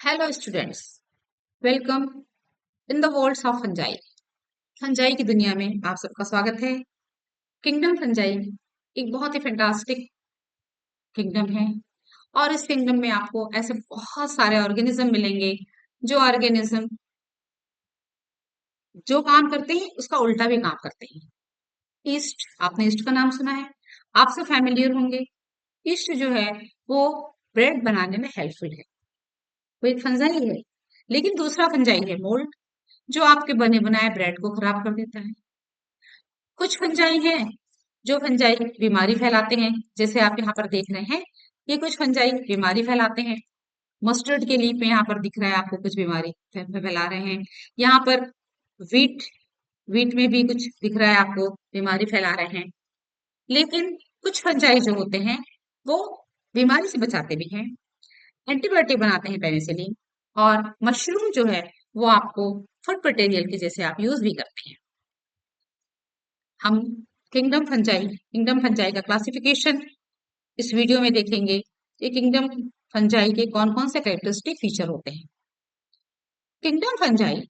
Hello students, welcome in the worlds of fungi. Fungi की दुनिया में आप सबका स्वागत है। किंगडम फंजाई एक बहुत ही फैंटास्टिक किंगडम है और इस किंगडम में आपको ऐसे बहुत सारे ऑर्गेनिज्म मिलेंगे जो ऑर्गेनिज्म जो काम करते हैं उसका उल्टा भी काम करते हैं। ईस्ट, आपने ईस्ट का नाम सुना है, आप सब फैमिलियर होंगे। ईस्ट जो है वो ब्रेड बनाने में हेल्पफुल है, वो एक फंजाई है। लेकिन दूसरा फंजाई है मोल्ड, जो आपके बने बनाए ब्रेड को खराब कर देता है। कुछ फंजाई हैं जो फंजाई बीमारी फैलाते हैं, जैसे आप यहाँ पर देख रहे हैं। ये कुछ फंजाई बीमारी फैलाते हैं। मस्टर्ड के लीफ में यहाँ पर दिख रहा है आपको कुछ बीमारी फैला रहे हैं। यहाँ पर वीट वीट में भी कुछ दिख रहा है आपको, बीमारी फैला रहे हैं। लेकिन कुछ फंजाई जो होते हैं वो बीमारी से बचाते भी हैं, एंटीबायोटिक बनाते हैं पेनिसिलिन। और मशरूम जो है वो आपको फूड मटेरियल के जैसे आप यूज भी करते हैं। हम किंगडम फंजाई का क्लासिफिकेशन इस वीडियो में देखेंगे। ये किंगडम फंजाई के कौन कौन से कैरेक्टरिस्टिक फीचर होते हैं। किंगडम फंजाई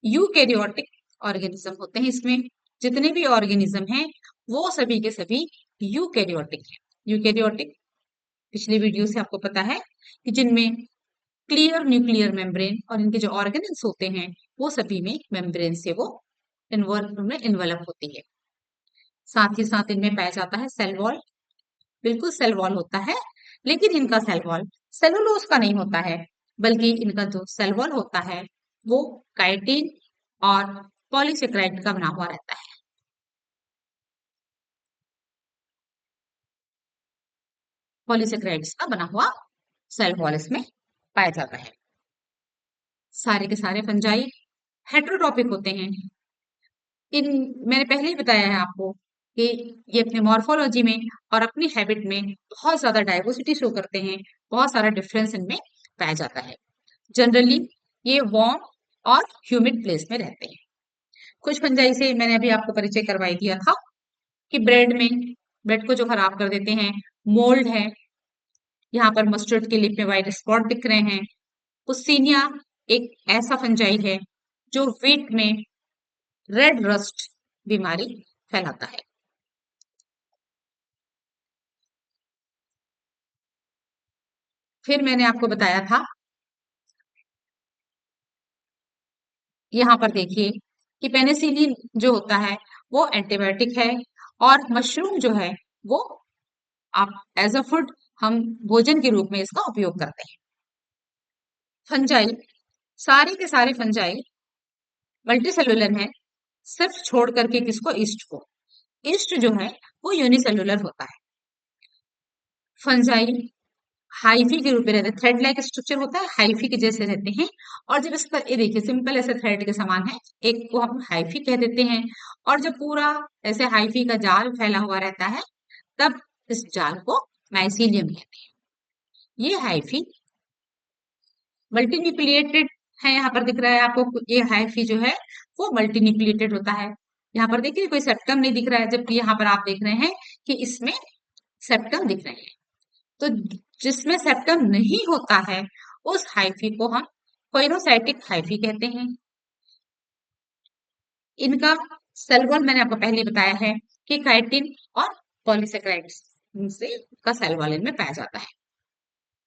यूकैरियोटिक ऑर्गेनिज्म होते हैं। इसमें जितने भी ऑर्गेनिज्म हैं वो सभी के सभी यूकैरियोटिक हैं। यूकैरियोटिक पिछली वीडियो से आपको पता है कि जिनमें क्लियर न्यूक्लियर मेम्ब्रेन और इनके जो ऑर्गेनल्स होते हैं वो सभी में मेम्ब्रेन से वो इन्वॉल्व होती है। साथ ही साथ इनमें पाया जाता है सेल वॉल, बिल्कुल सेल वॉल होता है। लेकिन इनका सेल वॉल सेलुलोज का नहीं होता है, बल्कि इनका जो सेल वॉल होता है वो काइटिन और पॉलीसेकेराइड का बना हुआ रहता है। पॉलीसेकेराइड्स का बना हुआ सेल वॉल इसमें पाया जाता है। सारे के सारे फंजाई हेट्रोट्रॉपिक होते हैं। इन मैंने पहले ही बताया है आपको कि ये अपने मॉर्फोलॉजी में और अपनी हैबिट में बहुत ज्यादा डाइवर्सिटी शो करते हैं। बहुत सारा डिफरेंस इनमें पाया जाता है। जनरली ये वार्म और ह्यूमिड प्लेस में रहते हैं। कुछ फंजाई से मैंने अभी आपको परिचय करवाई दिया था कि ब्रेड को जो खराब कर देते हैं। मोल्ड है, यहाँ पर मस्टर्ड के लिप में व्हाइट स्पॉट दिख रहे हैं। पुस्सीनिया एक ऐसा फंजाई है जो व्हीट में रेड रस्ट बीमारी फैलाता है। फिर मैंने आपको बताया था, यहाँ पर देखिए कि पेनिसिलिन जो होता है वो एंटीबायोटिक है और मशरूम जो है वो आप एज अ फूड हम भोजन के रूप में इसका उपयोग करते हैं। फंजाई, सारे के सारे फंजाई मल्टी सेलुलर हैं, सिर्फ छोड़ करके किसको, ईस्ट को। ईस्ट जो है वो यूनिसेलुलर होता है। फंजाई हाइफी के रूप में रहते हैं, थ्रेड लाइक स्ट्रक्चर होता है, हाइफी के जैसे रहते हैं। और जब इस पर ये देखिए सिंपल ऐसे थ्रेड के समान है, एक को हम हाइफी कह देते हैं। और जब पूरा ऐसे हाइफी का जाल फैला हुआ रहता है तब इस जाल को माइसीलियम कहते हैं। ये हाइफी मल्टीन्यूक्लिएटेड है, यहाँ पर दिख रहा है आपको। ये हाइफी जो है वो मल्टीन्यूक्लिएटेड होता है। यहाँ पर देखिए कोई सेप्टम नहीं दिख रहा है, जबकि यहाँ पर आप देख रहे हैं कि इसमें सेप्टम दिख रहे हैं। तो जिसमें सेप्टम नहीं होता है उस हाइफी को हम कोइनोसाइटिक हाइफी कहते हैं। इनका सेल वॉल मैंने आपको पहले बताया है कि काइटिन और पॉलीसेकेराइड्स से का सेल वॉल इनमें पाया जाता है।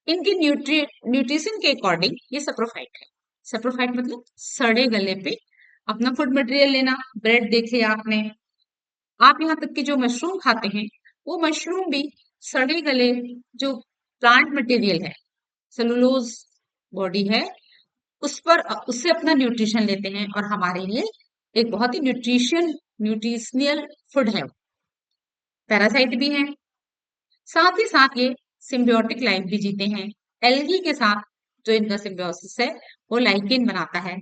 इनकी न्यूट्रिशन के अकॉर्डिंग ये सप्रोफाइट है। सप्रोफाइट मतलब सड़े गले पे अपना फूड मटेरियल लेना। ब्रेड देखे आपने, आप यहाँ तक कि जो मशरूम खाते हैं वो मशरूम भी सड़े गले जो प्लांट मटेरियल है, सेलुलोज बॉडी है, उस पर उससे अपना न्यूट्रिशन लेते हैं और हमारे लिए एक बहुत ही न्यूट्रिशनल फूड है। पैरासाइट भी है। साथ ही साथ ये सिम्बियोटिक लाइफ भी जीते हैं। एल्गी के साथ जो इनका सिम्बियोसिस है वो लाइकेन बनाता है।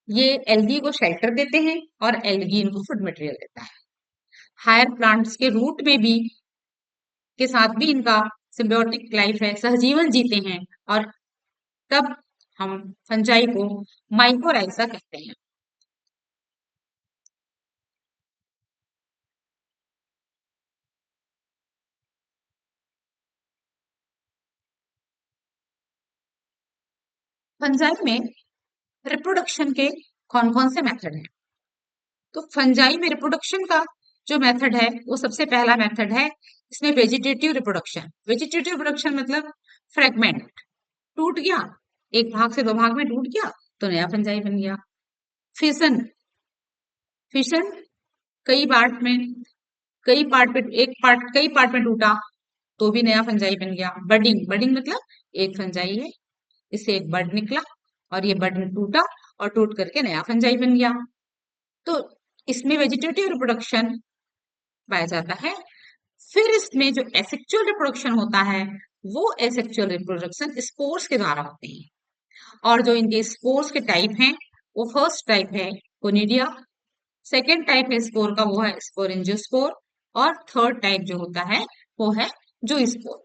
ये एल्गी को शेल्टर देते हैं और एल्गी इनको फूड मटेरियल देता है। हायर प्लांट्स के रूट में भी के साथ भी इनका सिम्बियोटिक लाइफ है, सहजीवन जीते हैं। और तब हम फंजाई को माइकोराइजा कहते हैं। फंजाई में रिप्रोडक्शन के कौन कौन से मेथड हैं? तो फंजाई में रिप्रोडक्शन का जो मेथड है वो सबसे पहला मेथड है, इसमें वेजिटेटिव रिप्रोडक्शन। वेजिटेटिव रिप्रोडक्शन मतलब फ्रेगमेंट, टूट गया, एक भाग से दो भाग में टूट गया तो नया फंजाई बन गया। फिशन, फिशन कई पार्ट में, कई पार्ट में, एक पार्ट कई पार्ट में टूटा तो भी नया फंजाई बन गया। बडिंग, बडिंग मतलब एक फंजाई है, इससे एक बड निकला और ये बड टूटा और टूट करके नया फंजाई बन गया। तो इसमें वेजिटेटिव रिप्रोडक्शन पाया जाता है। फिर इसमें जो एसेक्सुअल रिप्रोडक्शन होता है वो एसेक्सुअल रिप्रोडक्शन स्पोर्स के द्वारा होते हैं, और जो इनके स्पोर्स के टाइप हैं वो फर्स्ट टाइप है कोनिडिया, सेकेंड टाइप है स्पोर का वो है स्पोरेंजियोस्पोर, और थर्ड टाइप जो होता है वो है जूस्पोर।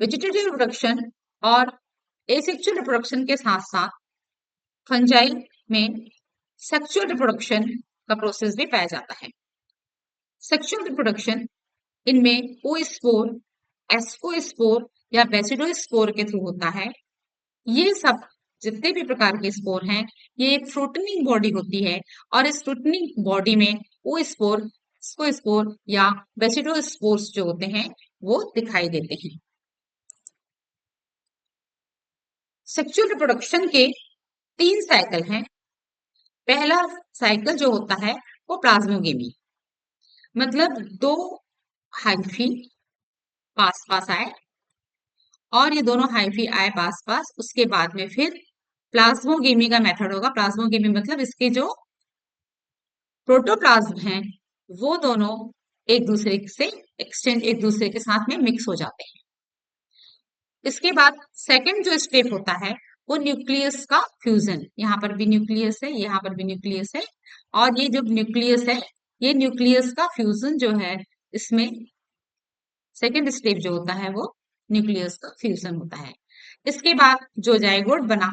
वेजिटेटिव रिप्रोडक्शन और एसेक्सुअल रिप्रोडक्शन के साथ साथ फंजाई में सेक्सुअल रिप्रोडक्शन का प्रोसेस भी पाया जाता है। सेक्सुअल रिप्रोडक्शन इनमें ओस्पोर, एस्कोस्पोर या बेसिडोस्पोर के थ्रू होता है। ये सब जितने भी प्रकार के स्पोर हैं ये एक फ्रूटनिंग बॉडी होती है, और इस फ्रूटनिंग बॉडी में ओस्पोर, स्कोस्पोर या बेसिडोस्पोर्स जो होते हैं वो दिखाई देते हैं। सेक्सुअल रिप्रोडक्शन के 3 साइकिल हैं। पहला साइकिल जो होता है वो प्लाज्मोगेमी, मतलब 2 हाइफी पास पास आए, और ये दोनों हाइफी आए पास पास, उसके बाद में फिर प्लाज्मोगेमी का मेथड होगा। प्लाज्मोगेमी मतलब इसके जो प्रोटोप्लाज्म हैं वो दोनों एक दूसरे से एक्सचेंज, एक दूसरे के साथ में मिक्स हो जाते हैं। इसके बाद सेकंड जो स्टेप होता है वो न्यूक्लियस का फ्यूजन। यहाँ पर भी न्यूक्लियस है, यहाँ पर भी न्यूक्लियस है, और ये जो न्यूक्लियस है ये न्यूक्लियस का फ्यूजन जो है, इसमें सेकेंड स्टेप जो होता है वो न्यूक्लियस का फ्यूजन होता है। इसके बाद जो जाइगोट बना,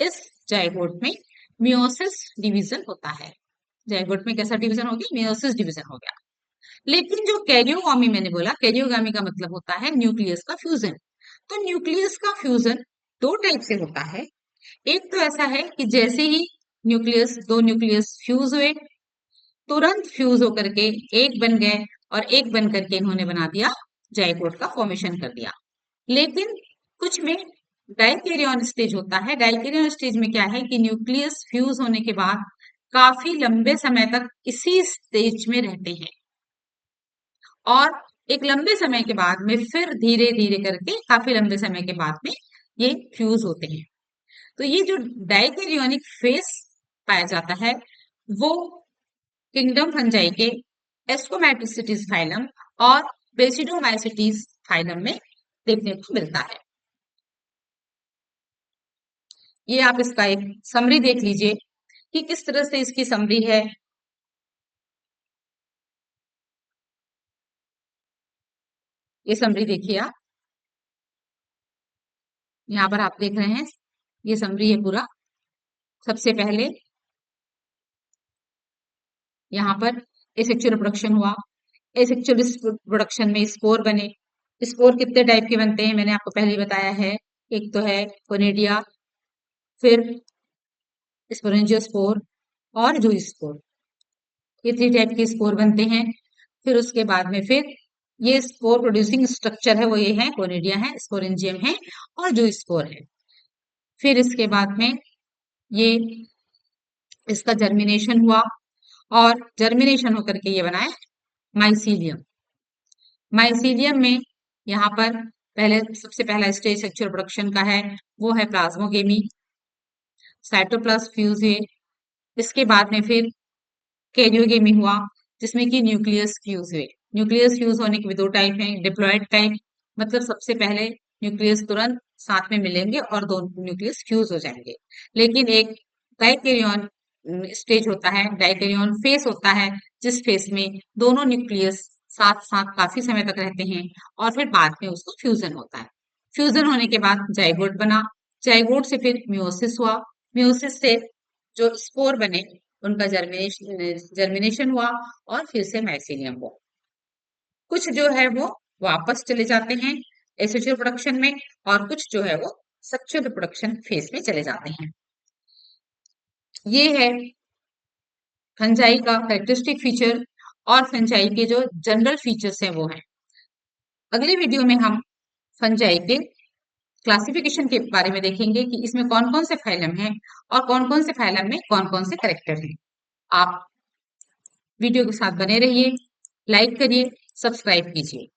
इस जाइगोट में मियोसिस डिवीजन होता है। जाइगोट में कैसा डिवीजन हो गया? मियोसिस डिवीजन हो गया। लेकिन जो कैरियोगामी मैंने बोला, कैरियोगामी का मतलब होता है न्यूक्लियस का फ्यूजन। तो न्यूक्लियस का फ्यूजन 2 टाइप से होता है। एक तो ऐसा है कि जैसे ही न्यूक्लियस, 2 न्यूक्लियस फ्यूज हुए, तुरंत फ्यूज होकर के एक बन गए, और एक बन करके इन्होंने बना दिया, जाइगोट का फॉर्मेशन कर दिया। लेकिन कुछ में डाइकैरियन स्टेज होता है। डाइकैरियन स्टेज में क्या है कि न्यूक्लियस फ्यूज होने के बाद काफी लंबे समय तक इसी स्टेज में रहते हैं, और एक लंबे समय के बाद में फिर धीरे धीरे करके काफी लंबे समय के बाद में ये फ्यूज होते हैं। तो ये जो डाइकैरियोनिक फेस पाया जाता है वो किंगडम फंजाई के एस्कोमैटोसिटीज फाइलम और बेसिडोमाइसिटीज फाइलम में देखने को मिलता है। ये आप इसका एक समरी देख लीजिए कि किस तरह से इसकी समरी है। ये समरी देखिए आप, यहाँ पर आप देख रहे हैं, ये समरी है पूरा। सबसे पहले यहाँ पर एसेक्सुअल रिप्रोडक्शन हुआ, एसेक्सुअल रिप्रोडक्शन में स्पोर बने। स्पोर कितने टाइप के बनते हैं मैंने आपको पहले ही बताया है। एक तो है कोनिडिया, फिर स्पोरेंजियोस्पोर और जूस्पोर, ये 3 टाइप के स्पोर बनते हैं। फिर उसके बाद में फिर ये स्पोर प्रोड्यूसिंग स्ट्रक्चर है वो ये है, कोनिडिया है, स्पोरेंजियम है और जूस्पोर है। फिर इसके बाद में ये इसका जर्मिनेशन हुआ, और जर्मिनेशन होकर के ये बनाए माइसीलियम। माइसीलियम में यहाँ पर पहले सबसे पहला स्टेज सेक्सुअल प्रोडक्शन का है वो है प्लाज्मोगेमी, साइटोप्लाज्म फ्यूज हुए। इसके बाद में फिर कैरियोगेमी हुआ जिसमें कि न्यूक्लियस फ्यूज हुए। न्यूक्लियस फ्यूज होने के भी 2 टाइप हैं, डिप्लॉयड टाइप मतलब सबसे पहले न्यूक्लियस तुरंत साथ में मिलेंगे और 2 न्यूक्लियस फ्यूज हो जाएंगे। लेकिन एक डाइकैरियन स्टेज होता है, डाइकैरियन फेस होता है, जिस फेस में दोनों न्यूक्लियस साथ साथ काफी समय तक रहते हैं, और फिर बाद में उसको फ्यूजन होता है। फ्यूजन होने के बाद जाइगोट बना, जाइगोट से फिर मियोसिस हुआ, मियोसिस से जो स्पोर बने उनका जर्मिनेशन हुआ, और फिर से माइसीलियम हुआ। कुछ जो है वो वापस चले जाते हैं एसेक्सुअल प्रोडक्शन में, और कुछ जो है वो सेक्सुअल रिप्रोडक्शन फेज में चले जाते हैं। ये है फंजाई का कैरेक्टरिस्टिक फीचर और फंजाई के जो जनरल फीचर्स हैं वो हैं। अगले वीडियो में हम फंजाई के क्लासिफिकेशन के बारे में देखेंगे कि इसमें कौन कौन से फाइलम हैं और कौन कौन से फाइलम में कौन कौन से कैरेक्टर हैं। आप वीडियो के साथ बने रहिए, लाइक करिए, सब्सक्राइब कीजिए।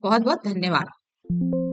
बहुत बहुत धन्यवाद।